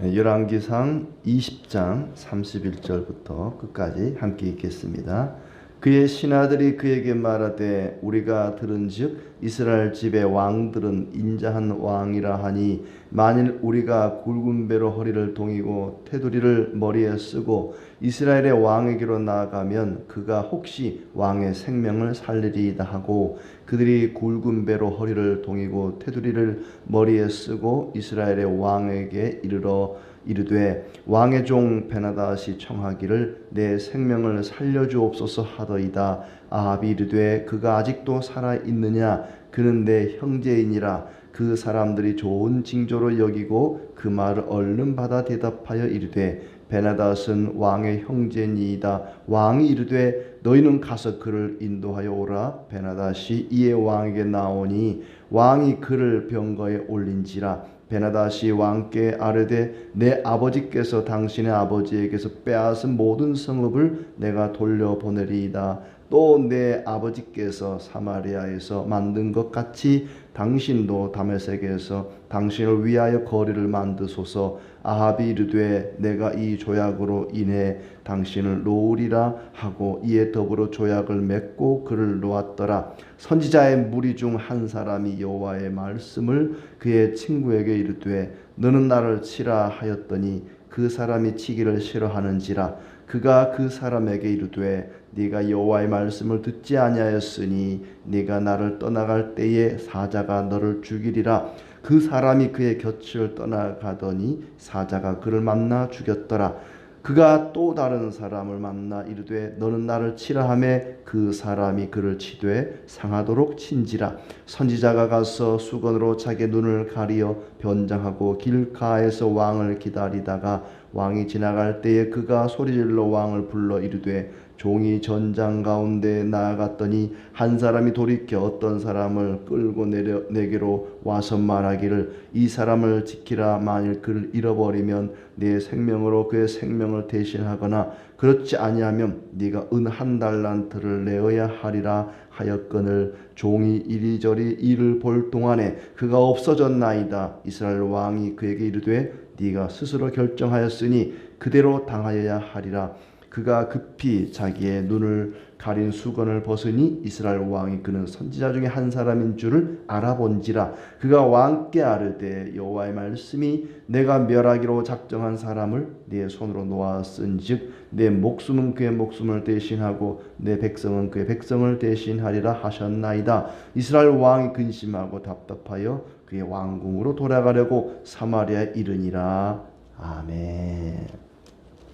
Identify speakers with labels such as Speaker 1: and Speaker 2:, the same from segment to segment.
Speaker 1: 열왕기상 20장 31절부터 끝까지 함께 읽겠습니다. 그의 신하들이 그에게 말하되 우리가 들은즉 이스라엘 집의 왕들은 인자한 왕이라 하니 만일 우리가 굵은 배로 허리를 동이고 테두리를 머리에 쓰고 이스라엘의 왕에게로 나아가면 그가 혹시 왕의 생명을 살리리이다 하고 그들이 굵은 배로 허리를 동이고 테두리를 머리에 쓰고 이스라엘의 왕에게 이르러 이르되 왕의 종 베나닷이 청하기를 내 생명을 살려주옵소서 하더이다. 아합이 이르되 그가 아직도 살아 있느냐 그는 내 형제이니라. 그 사람들이 좋은 징조로 여기고 그 말을 얼른 받아 대답하여 이르되 베나닷은 왕의 형제니이다. 왕이 이르되 너희는 가서 그를 인도하여 오라. 베나닷이 이에 왕에게 나오니 왕이 그를 병거에 올린지라. 베나닷이 왕께 아뢰되 내 아버지께서 당신의 아버지에게서 빼앗은 모든 성읍을 내가 돌려보내리이다. 또 내 아버지께서 사마리아에서 만든 것 같이 당신도 다메섹에서 당신을 위하여 거리를 만드소서. 아합이 이르되 내가 이 조약으로 인해 당신을 놓으리라 하고 이에 더불어 조약을 맺고 그를 놓았더라. 선지자의 무리 중 한 사람이 여호와의 말씀을 그의 친구에게 이르되 너는 나를 치라 하였더니 그 사람이 치기를 싫어하는지라. 그가 그 사람에게 이르되 네가 여호와의 말씀을 듣지 아니하였으니 네가 나를 떠나갈 때에 사자가 너를 죽이리라. 그 사람이 그의 곁을 떠나가더니 사자가 그를 만나 죽였더라. 그가 또 다른 사람을 만나 이르되 너는 나를 치라 하매 그 사람이 그를 치되 상하도록 친지라. 선지자가 가서 수건으로 자기 눈을 가리어 변장하고 길가에서 왕을 기다리다가 왕이 지나갈 때에 그가 소리질러 왕을 불러 이르되 종이 전장 가운데 나아갔더니 한 사람이 돌이켜 어떤 사람을 끌고 내게로 와서 말하기를 이 사람을 지키라. 만일 그를 잃어버리면 네 생명으로 그의 생명을 대신하거나 그렇지 아니하면 네가 은 한 달란트를 내어야 하리라 하였거늘 종이 이리저리 이를 볼 동안에 그가 없어졌나이다. 이스라엘 왕이 그에게 이르되 네가 스스로 결정하였으니 그대로 당하여야 하리라. 그가 급히 자기의 눈을 가린 수건을 벗으니 이스라엘 왕이 그는 선지자 중에 한 사람인 줄을 알아본지라. 그가 왕께 아뢰되 여호와의 말씀이 내가 멸하기로 작정한 사람을 네 손으로 놓았은즉 내 목숨은 그의 목숨을 대신하고 내 백성은 그의 백성을 대신하리라 하셨나이다. 이스라엘 왕이 근심하고 답답하여 그의 왕궁으로 돌아가려고 사마리아에 이르니라. 아멘.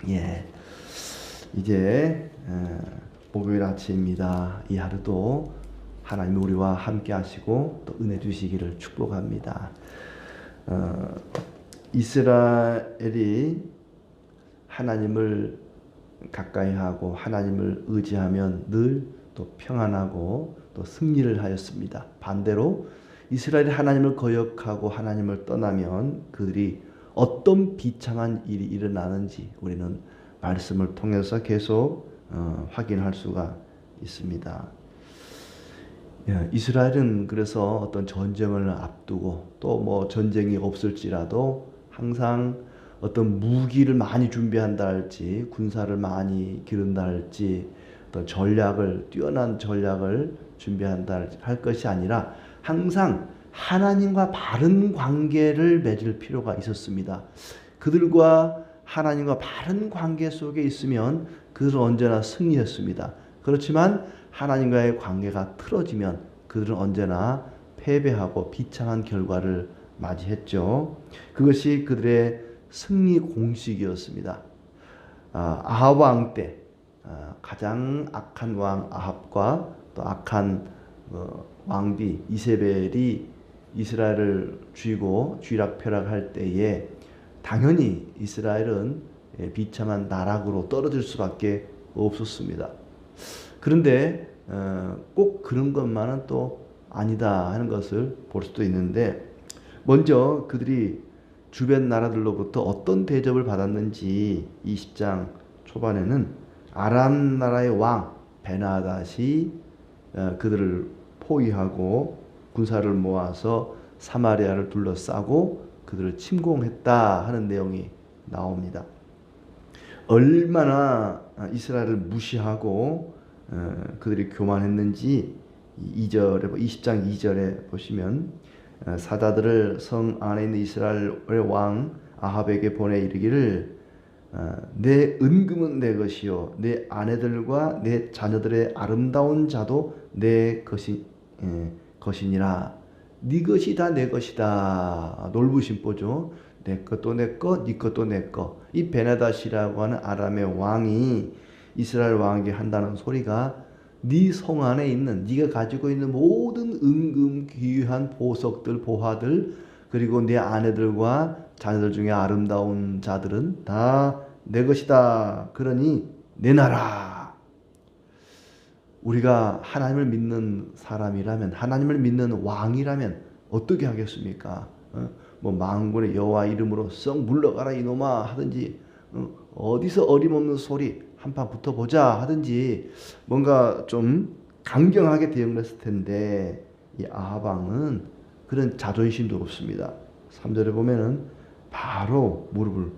Speaker 1: 예. 이제 목요일 아침입니다. 이 하루도 하나님 우리와 함께 하시고 또 은혜 주시기를 축복합니다. 이스라엘이 하나님을 가까이 하고 하나님을 의지하면 늘 또 평안하고 또 승리를 하였습니다. 반대로 이스라엘이 하나님을 거역하고 하나님을 떠나면 그들이 어떤 비참한 일이 일어나는지 우리는 말씀을 통해서 계속 확인할 수가 있습니다. 이스라엘은 그래서 어떤 전쟁을 앞두고 또 뭐 전쟁이 없을지라도 항상 어떤 무기를 많이 준비한다 할지 군사를 많이 기른다 할지 어떤 뛰어난 전략을 준비한다 할 것이 아니라 항상 하나님과 바른 관계를 맺을 필요가 있었습니다. 그들과 하나님과 바른 관계 속에 있으면 그들은 언제나 승리했습니다. 그렇지만 하나님과의 관계가 틀어지면 그들은 언제나 패배하고 비참한 결과를 맞이했죠. 그것이 그들의 승리 공식이었습니다. 아합 왕 때 가장 악한 왕 아합과 또 악한 왕비 이세벨이 이스라엘을 쥐고 쥐락펴락할 때에 당연히 이스라엘은 비참한 나락으로 떨어질 수밖에 없었습니다. 그런데 꼭 그런 것만은 또 아니다 하는 것을 볼 수도 있는데 먼저 그들이 주변 나라들로부터 어떤 대접을 받았는지 20장 초반에는 아람 나라의 왕 베나닷이 그들을 포위하고 군사를 모아서 사마리아를 둘러싸고 그들을 침공했다 하는 내용이 나옵니다. 얼마나 이스라엘을 무시하고 그들이 교만했는지 20장 2절에 보시면 사자들을 성 안에 있는 이스라엘의 왕 아합에게 보내 이르기를 내 은금은 내 것이요 내 아내들과 내 자녀들의 아름다운 자도 내 것이니라. 네 것이 다 내 것이다. 놀부심보죠. 내 것도 내 것, 네 것도 내 것. 이 베나닷이라고 하는 아람의 왕이 이스라엘 왕에게 한다는 소리가 네 성 안에 있는 네가 가지고 있는 모든 은금, 귀한 보석들, 보화들, 그리고 네 아내들과 자녀들 중에 아름다운 자들은 다 내 것이다. 그러니 내놔라. 우리가 하나님을 믿는 사람이라면, 하나님을 믿는 왕이라면 어떻게 하겠습니까? 뭐 만군의 여호와 이름으로 썩 물러가라 이놈아 하든지, 어디서 어림없는 소리 한판 붙어보자 하든지 뭔가 좀 강경하게 대응을 했을 텐데, 이 아합 왕은 그런 자존심도 없습니다. 3절에 보면은 바로 무릎을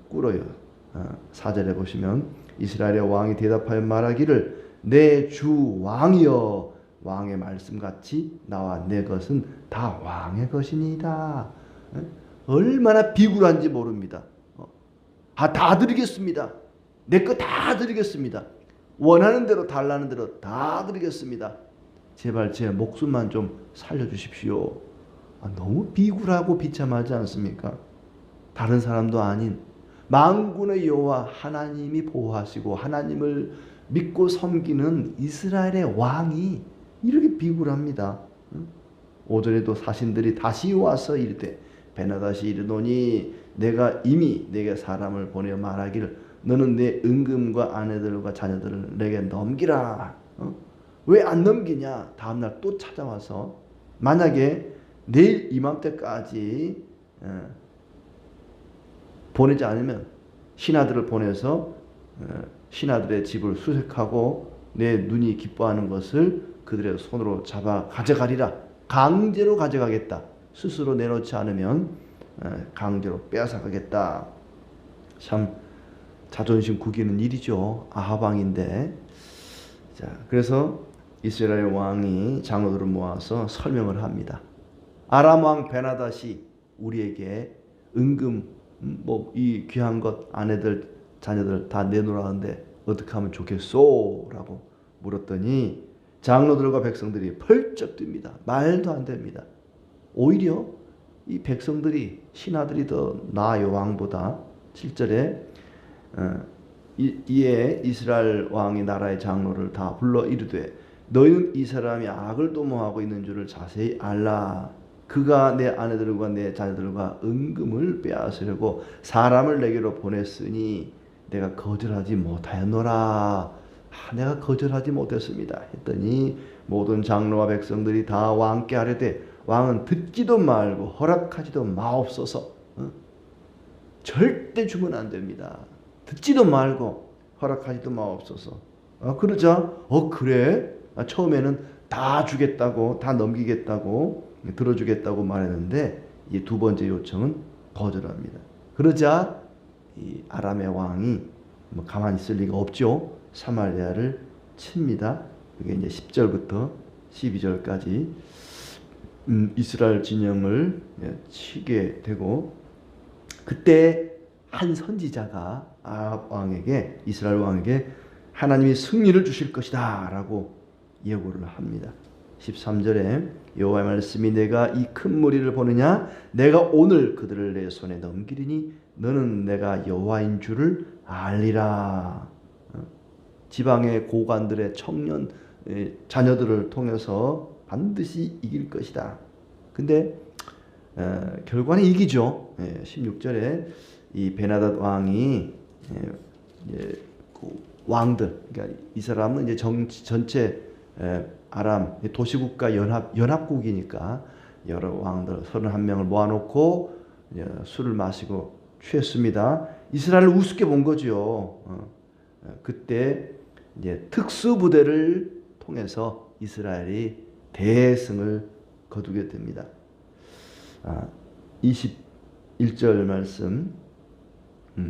Speaker 1: 꿇어요. 4절에 보시면 이스라엘의 왕이 대답하여 말하기를 내 주 왕이여 왕의 말씀같이 나와 내 것은 다 왕의 것이니이다. 얼마나 비굴한지 모릅니다. 다 드리겠습니다. 내 거 다 드리겠습니다. 원하는 대로 달라는 대로 다 드리겠습니다. 제발 제 목숨만 좀 살려주십시오. 너무 비굴하고 비참하지 않습니까? 다른 사람도 아닌 만군의 여호와 하나님이 보호하시고 하나님을 믿고 섬기는 이스라엘의 왕이 이렇게 비굴합니다. 5절에도 사신들이 다시 와서 이르되 베나닷이 이르노니 내가 이미 내게 사람을 보내어 말하기를 너는 내 은금과 아내들과 자녀들을 내게 넘기라. 왜 안 넘기냐? 다음날 또 찾아와서 만약에 내일 이맘때까지 보내지 않으면 신하들을 보내서 신하들의 집을 수색하고 내 눈이 기뻐하는 것을 그들의 손으로 잡아 가져가리라. 강제로 가져가겠다. 스스로 내놓지 않으면 강제로 빼앗아가겠다. 참 자존심 구기는 일이죠. 아합 왕인데. 자, 그래서 이스라엘 왕이 장로들을 모아서 설명을 합니다. 아람 왕 베나닷이 우리에게 은금 이 귀한 것 아내들 자녀들 다 내놓으라는데 어떻게 하면 좋겠소? 라고 물었더니 장로들과 백성들이 펄쩍 뜁니다. 말도 안 됩니다. 오히려 이 백성들이 신하들이 더 나아요. 왕보다. 7절에 이에 이스라엘 왕이 나라의 장로를 다 불러 이르되 너희는 이 사람이 악을 도모하고 있는 줄을 자세히 알라. 그가 내 아내들과 내 자녀들과 은금을 빼앗으려고 사람을 내게로 보냈으니 내가 거절하지 못하였노라. 내가 거절하지 못했습니다. 했더니 모든 장로와 백성들이 다 왕께 하려되 왕은 듣지도 말고 허락하지도 마옵소서. 절대 주면 안 됩니다. 듣지도 말고 허락하지도 마옵소서. 그러자 그래? 처음에는 다 주겠다고 다 넘기겠다고 들어주겠다고 말했는데 이 두 번째 요청은 거절합니다. 그러자 이 아람의 왕이 가만히 있을 리가 없죠. 사마리아를 칩니다. 그게 이제 10절부터 12절까지 이스라엘 진영을 치게 되고, 그때 한 선지자가 아합 왕에게 이스라엘 왕에게 하나님이 승리를 주실 것이다 라고 예고를 합니다. 13절에 여호와의 말씀이 내가 이 큰 무리를 보느냐 내가 오늘 그들을 내 손에 넘기리니 너는 내가 여호와인 줄을 알리라. 지방의 고관들의 청년 자녀들을 통해서 반드시 이길 것이다. 근데 결과는 이기죠. 16절에 이 베나닷 왕이 그 왕들, 그러니까 이 사람은 이제 전체 아람 도시국가 연합국이니까 여러 왕들 31명을 모아놓고 술을 마시고 취했습니다. 이스라엘을 우습게 본 거죠. 그때 이제 특수부대를 통해서 이스라엘이 대승을 거두게 됩니다. 21절 말씀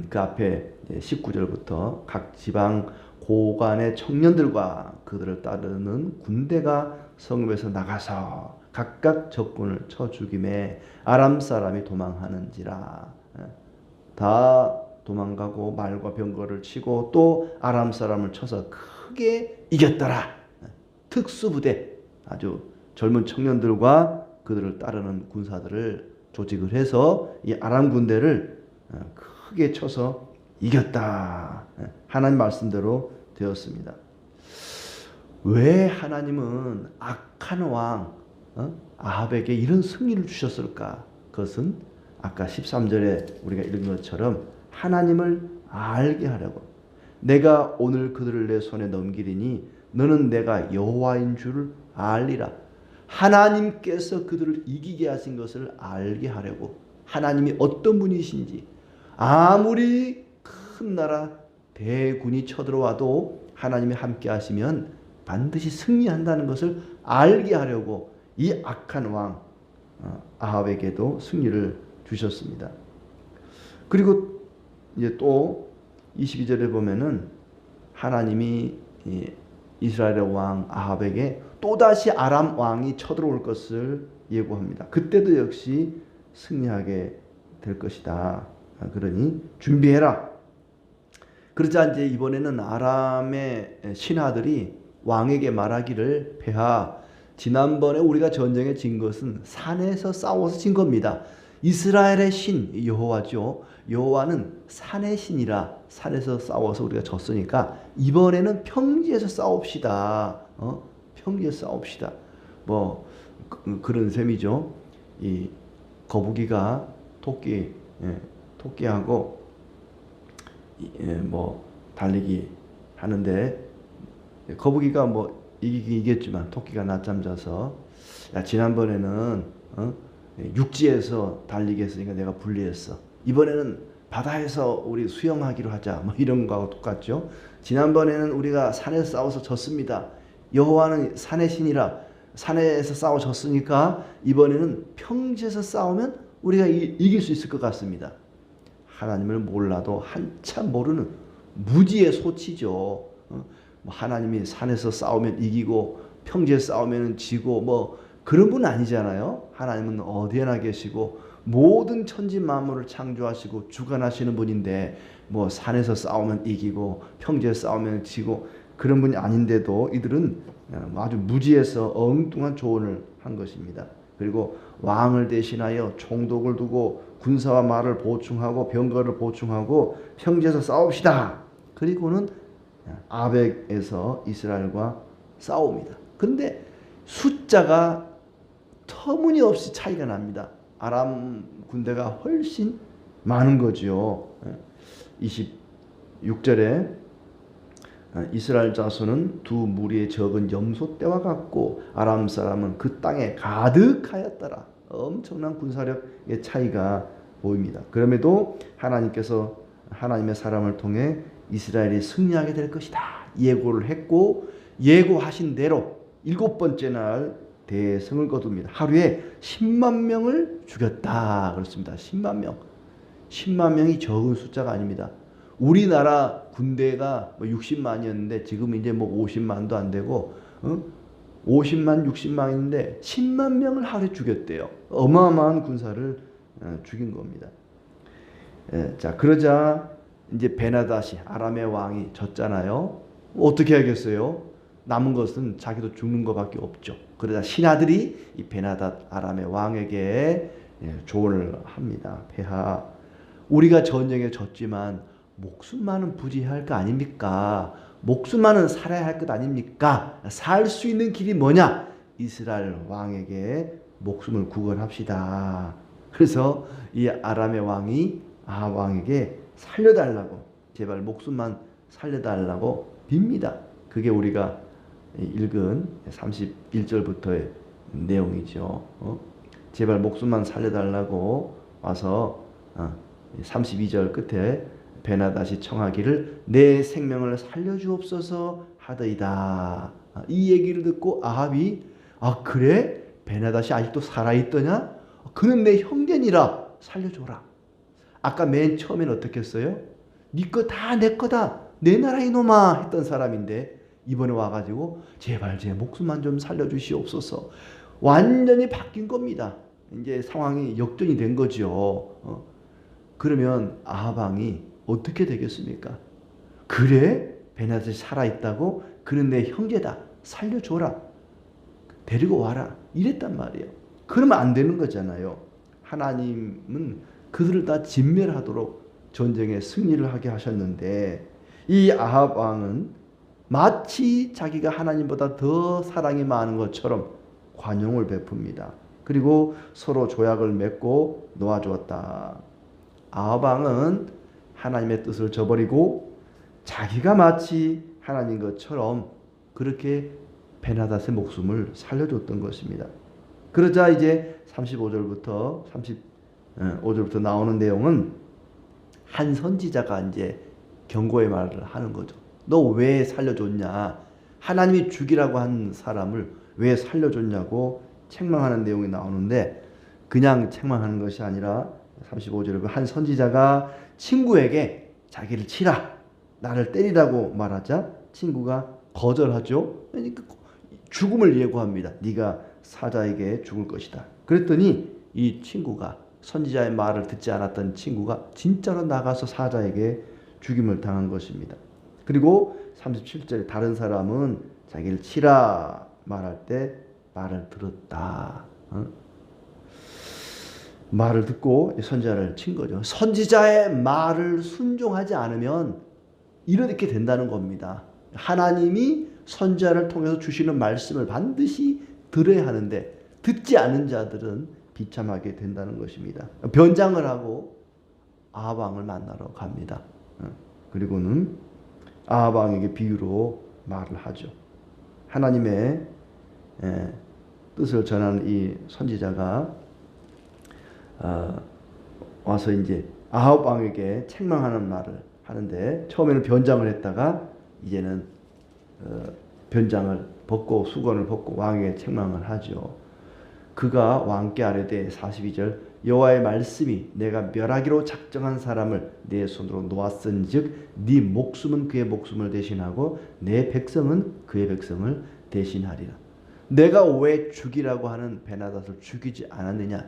Speaker 1: 그 앞에 19절부터 각 지방 고관의 청년들과 그들을 따르는 군대가 성읍에서 나가서 각각 적군을 쳐 죽임에 아람 사람이 도망하는지라. 다 도망가고 말과 병거를 치고 또 아람 사람을 쳐서 크게 이겼더라. 특수부대, 아주 젊은 청년들과 그들을 따르는 군사들을 조직을 해서 이 아람 군대를 크게 쳐서 이겼다. 하나님 말씀대로 되었습니다. 왜 하나님은 악한 왕 아합에게 이런 승리를 주셨을까? 그것은 아까 13절에 우리가 읽은 것처럼 하나님을 알게 하려고. 내가 오늘 그들을 내 손에 넘기리니 너는 내가 여호와인 줄을 알리라. 하나님께서 그들을 이기게 하신 것을 알게 하려고. 하나님이 어떤 분이신지, 아무리 큰 나라 대군이 쳐들어와도 하나님이 함께 하시면 반드시 승리한다는 것을 알게 하려고 이 악한 왕 아합에게도 승리를 주셨습니다. 그리고 이제 또 22절에 보면은 하나님이 이스라엘의 왕 아합에게 또다시 아람 왕이 쳐들어올 것을 예고합니다. 그때도 역시 승리하게 될 것이다. 그러니 준비해라. 그러자 이제 이번에는 아람의 신하들이 왕에게 말하기를, 폐하, 지난번에 우리가 전쟁에 진 것은 산에서 싸워서 진 겁니다. 이스라엘의 신 여호와죠. 여호와는 산의 신이라 산에서 싸워서 우리가 졌으니까 이번에는 평지에서 싸웁시다. 평지에서 싸웁시다. 뭐 그런 셈이죠. 이 거북이가 토끼하고 뭐 달리기 하는데 거북이가 뭐 이기긴 이겼지만 토끼가 낮잠 자서, 야, 지난번에는 육지에서 달리기 했으니까 내가 불리했어. 이번에는 바다에서 우리 수영하기로 하자. 뭐 이런 거하고 똑같죠. 지난번에는 우리가 산에서 싸워서 졌습니다. 여호와는 산의 신이라 산에서 싸워 졌으니까 이번에는 평지에서 싸우면 우리가 이길 수 있을 것 같습니다. 하나님을 몰라도 한참 모르는 무지의 소치죠. 하나님이 산에서 싸우면 이기고 평지에서 싸우면 지고 뭐 그런 분 아니잖아요. 하나님은 어디에나 계시고 모든 천지 만물을 창조하시고 주관하시는 분인데 뭐 산에서 싸우면 이기고 평지에서 싸우면 지고 그런 분이 아닌데도 이들은 아주 무지해서 엉뚱한 조언을 한 것입니다. 그리고 왕을 대신하여 총독을 두고 군사와 말을 보충하고 병거를 보충하고 평지에서 싸웁시다. 그리고는 아벡에서 이스라엘과 싸웁니다. 그런데 숫자가 터무니없이 차이가 납니다. 아람 군대가 훨씬 많은 거죠. 26절에 이스라엘 자손은 두 무리의 적은 염소 떼와 같고 아람 사람은 그 땅에 가득하였더라. 엄청난 군사력의 차이가 보입니다. 그럼에도 하나님께서 하나님의 사람을 통해 이스라엘이 승리하게 될 것이다 예고를 했고, 예고하신 대로 7번째 날 대성을 거둡니다. 하루에 10만 명을 죽였다 그렇습니다. 10만 명. 10만 명이 적은 숫자가 아닙니다. 우리나라 군대가 60만이었는데 지금 이제 뭐 50만도 안 되고 50만 60만인데 10만 명을 하루에 죽였대요. 어마어마한 군사를 죽인 겁니다. 자, 그러자 이제 베나다시 아람의 왕이 졌잖아요. 어떻게 하겠어요? 남은 것은 자기도 죽는 것밖에 없죠. 그러자 신하들이 이 베나닷 아람의 왕에게 조언을 합니다. 폐하, 우리가 전쟁에 졌지만 목숨만은 부지해야 할 거 아닙니까? 목숨만은 살아야 할 것 아닙니까? 살 수 있는 길이 뭐냐? 이스라엘 왕에게 목숨을 구걸합시다. 그래서 이 아람의 왕이 아합 왕에게 살려달라고, 제발 목숨만 살려달라고 빕니다. 그게 우리가 읽은 31절부터의 내용이죠. 제발 목숨만 살려달라고 와서 32절 끝에 베나닷이 청하기를 내 생명을 살려주옵소서 하더이다. 이 얘기를 듣고 아합이, 아 그래? 베나닷이 아직도 살아있더냐? 그는 내 형제니라 살려줘라. 아까 맨 처음에는 어떻게 했어요? 네 거 다 내 거다. 내 나라 이놈아 했던 사람인데 이번에 와가지고 제발 제 목숨만 좀 살려주시옵소서. 완전히 바뀐 겁니다. 이제 상황이 역전이 된 거죠. 그러면 아합 왕이 어떻게 되겠습니까? 그래? 베냐닷이 살아있다고? 그는 내 형제다. 살려줘라. 데리고 와라. 이랬단 말이에요. 그러면 안 되는 거잖아요. 하나님은 그들을 다 진멸하도록 전쟁에 승리를 하게 하셨는데 이 아합 왕은 마치 자기가 하나님보다 더 사랑이 많은 것처럼 관용을 베풉니다. 그리고 서로 조약을 맺고 놓아주었다. 아합 왕은 하나님의 뜻을 저버리고 자기가 마치 하나님 것처럼 그렇게 베나닷의 목숨을 살려줬던 것입니다. 그러자 이제 35절부터 35절부터 나오는 내용은 한 선지자가 이제 경고의 말을 하는 거죠. 너 왜 살려줬냐? 하나님이 죽이라고 한 사람을 왜 살려줬냐고 책망하는 내용이 나오는데 그냥 책망하는 것이 아니라 35절에 한 선지자가 친구에게 자기를 치라, 나를 때리라고 말하자 친구가 거절하죠. 그러니까 죽음을 예고합니다. 네가 사자에게 죽을 것이다. 그랬더니 이 친구가 선지자의 말을 듣지 않았던 친구가 진짜로 나가서 사자에게 죽임을 당한 것입니다. 그리고 37절에 다른 사람은 자기를 치라 말할 때 말을 들었다. 말을 듣고 선지자를 친 거죠. 선지자의 말을 순종하지 않으면 이렇게 된다는 겁니다. 하나님이 선지자를 통해서 주시는 말씀을 반드시 들어야 하는데 듣지 않은 자들은 비참하게 된다는 것입니다. 변장을 하고 아합 왕을 만나러 갑니다. 그리고는 아합 왕에게 비유로 말을 하죠. 하나님의 뜻을 전하는 이 선지자가 와서 이제 아합 왕에게 책망하는 말을 하는데 처음에는 변장을 했다가 이제는 변장을 벗고 수건을 벗고 왕에게 책망을 하죠. 그가 왕께 아뢰되 42절 여호와의 말씀이 내가 멸하기로 작정한 사람을 내 손으로 놓았은즉 네 목숨은 그의 목숨을 대신하고 내 백성은 그의 백성을 대신하리라. 내가 왜 죽이라고 하는 베나닷을 죽이지 않았느냐?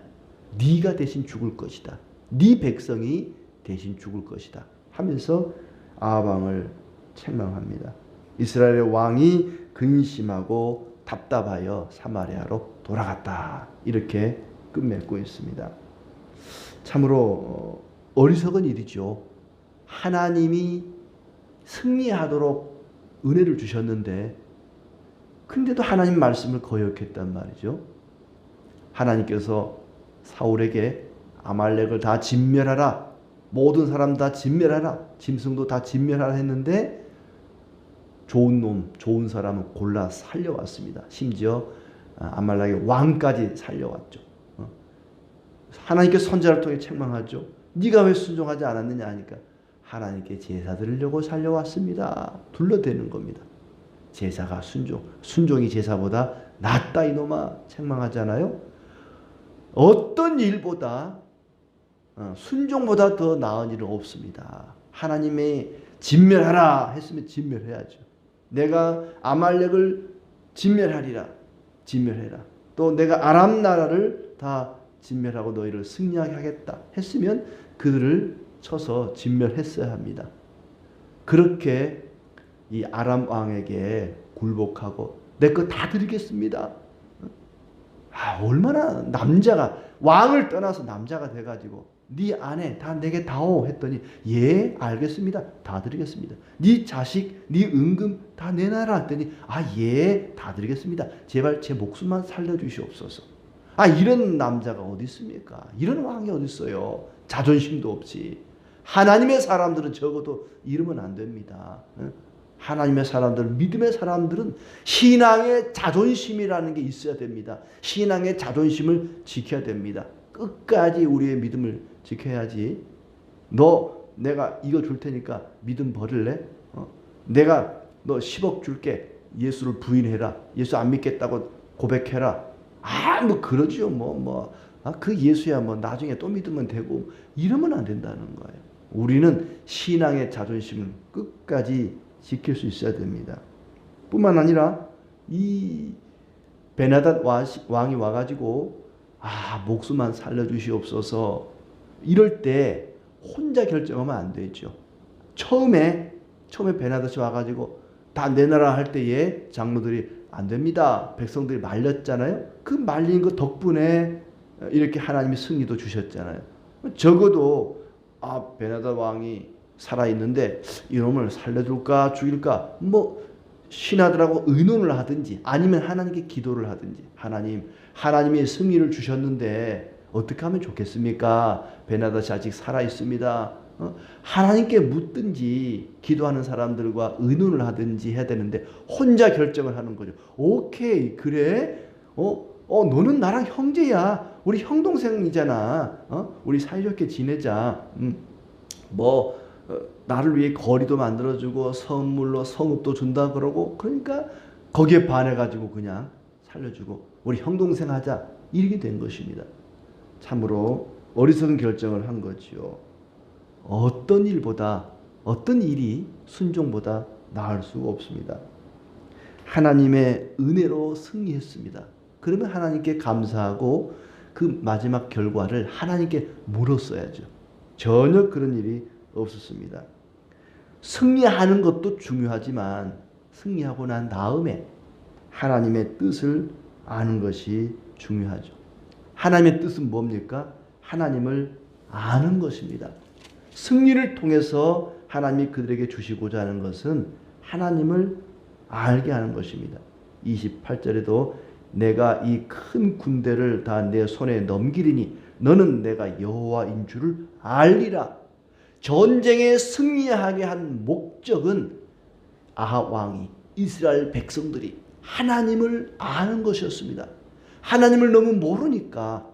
Speaker 1: 네가 대신 죽을 것이다. 네 백성이 대신 죽을 것이다. 하면서 아합 왕을 책망합니다. 이스라엘의 왕이 근심하고 답답하여 사마리아로 돌아갔다. 이렇게 끝맺고 있습니다. 참으로 어리석은 일이죠. 하나님이 승리하도록 은혜를 주셨는데 근데도 하나님 말씀을 거역했단 말이죠. 하나님께서 사울에게 아말렉을 다 진멸하라. 모든 사람 다 진멸하라. 짐승도 다 진멸하라 했는데 좋은 놈, 좋은 사람을 골라 살려왔습니다. 심지어 아말렉의 왕까지 살려왔죠. 하나님께 선지자를 통해 책망하죠. 네가 왜 순종하지 않았느냐 하니까 하나님께 제사 드리려고 살려왔습니다. 둘러대는 겁니다. 제사가 순종이 제사보다 낫다 이놈아 책망하잖아요. 어떤 일보다 순종보다 더 나은 일은 없습니다. 하나님의 진멸하라 했으면 진멸해야죠. 내가 아말렉을 진멸하리라. 진멸해라. 또 내가 아람 나라를 다 진멸하고 너희를 승리하게 하겠다 했으면 그들을 쳐서 진멸했어야 합니다. 그렇게 이 아람 왕에게 굴복하고 내 거 다 드리겠습니다. 얼마나 남자가 왕을 떠나서 남자가 돼가지고 네 아내 다 내게 다오 했더니 예 알겠습니다. 다 드리겠습니다. 네 자식 네 은금 다 내놔라 했더니 예 다 드리겠습니다. 제발 제 목숨만 살려주시옵소서. 이런 남자가 어디 있습니까? 이런 왕이 어디 있어요? 자존심도 없이. 하나님의 사람들은 적어도 이러면 안 됩니다. 하나님의 사람들, 믿음의 사람들은 신앙의 자존심이라는 게 있어야 됩니다. 신앙의 자존심을 지켜야 됩니다. 끝까지 우리의 믿음을 지켜야지. 내가 이거 줄 테니까 믿음 버릴래? 내가 너 10억 줄게. 예수를 부인해라. 예수 안 믿겠다고 고백해라. 그러지요. 그 예수야 뭐 나중에 또 믿으면 되고 이러면 안 된다는 거예요. 우리는 신앙의 자존심을 끝까지 지킬 수 있어야 됩니다. 뿐만 아니라 이 베나닷 왕이 와가지고 목숨만 살려주시옵소서 이럴 때 혼자 결정하면 안 되죠. 처음에 베나닷이 와가지고 다 내놔라 할 때에 장로들이 안 됩니다. 백성들이 말렸잖아요. 그 말린 것 덕분에 이렇게 하나님이 승리도 주셨잖아요. 적어도 베나닷 왕이 살아있는데 이놈을 살려줄까 죽일까 뭐 신하들하고 의논을 하든지 아니면 하나님께 기도를 하든지 하나님이 승리를 주셨는데 어떻게 하면 좋겠습니까? 베나닷이 아직 살아있습니다. 하나님께 묻든지 기도하는 사람들과 의논을 하든지 해야 되는데 혼자 결정을 하는 거죠. 오케이 그래 너는 나랑 형제야. 우리 형 동생이잖아. 우리 사이좋게 지내자. 나를 위해 거리도 만들어주고 선물로 성읍도 준다 그러고 그러니까 거기에 반해가지고 그냥 살려주고 우리 형 동생 하자 이렇게 된 것입니다. 참으로 어리석은 결정을 한 거지요. 어떤 일이 순종보다 나을 수가 없습니다. 하나님의 은혜로 승리했습니다. 그러면 하나님께 감사하고 그 마지막 결과를 하나님께 물었어야죠. 전혀 그런 일이 없었습니다. 승리하는 것도 중요하지만 승리하고 난 다음에 하나님의 뜻을 아는 것이 중요하죠. 하나님의 뜻은 뭡니까? 하나님을 아는 것입니다. 승리를 통해서 하나님이 그들에게 주시고자 하는 것은 하나님을 알게 하는 것입니다. 28절에도 내가 이 큰 군대를 다 내 손에 넘기리니 너는 내가 여호와인 줄을 알리라. 전쟁에 승리하게 한 목적은 아합 왕이 이스라엘 백성들이 하나님을 아는 것이었습니다. 하나님을 너무 모르니까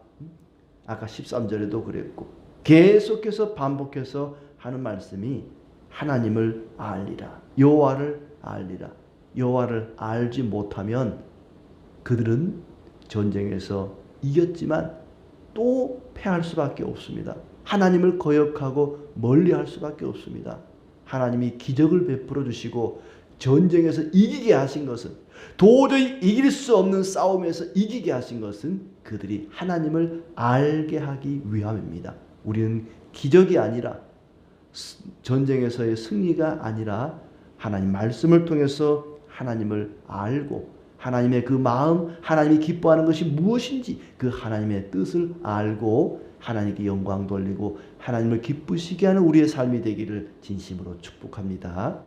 Speaker 1: 아까 13절에도 그랬고 계속해서 반복해서 하는 말씀이 하나님을 알리라. 여호와를 알리라. 여호와를 알지 못하면 그들은 전쟁에서 이겼지만 또 패할 수밖에 없습니다. 하나님을 거역하고 멀리할 수밖에 없습니다. 하나님이 기적을 베풀어 주시고 전쟁에서 이기게 하신 것은 도저히 이길 수 없는 싸움에서 이기게 하신 것은 그들이 하나님을 알게 하기 위함입니다. 우리는 기적이 아니라 전쟁에서의 승리가 아니라 하나님 말씀을 통해서 하나님을 알고 하나님의 그 마음, 하나님이 기뻐하는 것이 무엇인지 그 하나님의 뜻을 알고 하나님께 영광 돌리고 하나님을 기쁘시게 하는 우리의 삶이 되기를 진심으로 축복합니다.